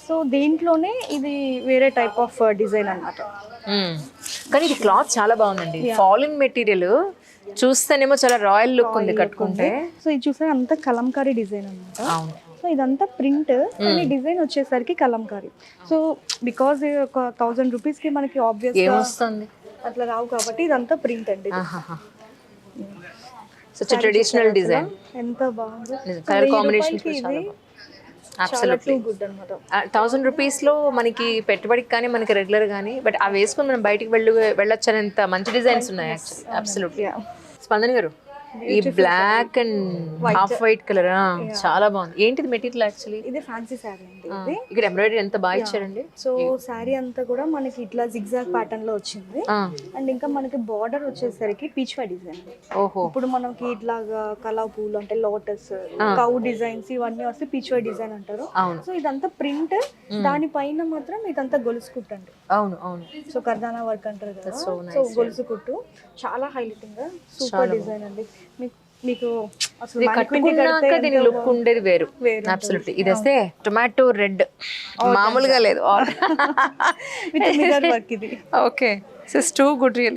So దీంట్లోనే ఇది వేరే టైప్ ఆఫ్ డిజైన్ అన్నమాట. కానీ ఇది క్లాత్ చాలా బాగుందండి. ఫాలింగ్ మెటీరియల్ చూస్తేనేమో చాలా రాయల్ లుక్ ఉంది కట్టుకుంటే. సో ఇది చూసారా అంతా కలంకారీ డిజైన్ అన్నమాట. అవును. సో ఇదంతా ప్రింట్ కానీ డిజైన్ వచ్చేసరికి కలంకారీ. సో బికాజ్ ఒక 1000 రూపీస్కి మనకి ఆబ్వియస్ ఏమొస్తుంది అట్లా రావు కాబట్టి ఇదంతా ప్రింట్ అండి. సో ట్రెడిషనల్ డిజైన్ ఎంత బాగుంది. కలర్ కాంబినేషన్ చాలా టూ గుడ్ అన్నమాట. 1000 రూపీస్ లో మనకి పెట్టుబడికి కానీ మనకి రెగ్యులర్ కానీ బట్ అవి వేసుకొని మనం బయటికి వెళ్ళొచ్చు అనేంత మంచి డిజైన్స్ ఉన్నాయి. అబ్సల్యూట్లీ. స్పందన గారు, ఈ black and half white colour చాలా బాగుంది. ఏంటిది మెటీరియల్? యాక్చువల్లీ ఇది ఫ్యాన్సీ శారీ అండి. ఇది ఇక్కడ ఎంబ్రాయిడరీ ఎంత బాగా ఇచ్చారండి. సో శారీ అంతా కూడా మనకి ఇట్లా జిగ్జాగ్ ప్యాటర్న్ లో వచ్చింది. అండ్ ఇంకా మనకి బార్డర్ వచ్చేసరికి పీచ్ వై డిజైన్. ఓహో. ఇప్పుడు మనకి ఇట్లాగా కలర్ పూలు అంటే లోటస్, కౌ డిజైన్స్ ఇవన్నీ వస్తే పీచ్ వై డిజైన్ అంటారు. సో ఇదంతా ప్రింట్, దానిపైన మాత్రం ఇదంతా గొలుసు కుట్టండి. అవును అవును. సో కర్దానా వర్క్ అంటారు కదా. సో గొలుసు కుట్టు చాలా హైలైటింగ్ గా సూపర్ డిజైన్ అండి. మీకు అసలు కట్టుకున్నాక దీని లుక్ ఉండేది వేరు. అబ్సల్యూట్లీ. ఇది వస్తే టొమాటో రెడ్ మామూలుగా లేదు. విత్ మిర్రర్ వర్క్ ఇది. Okay. So it's too good really.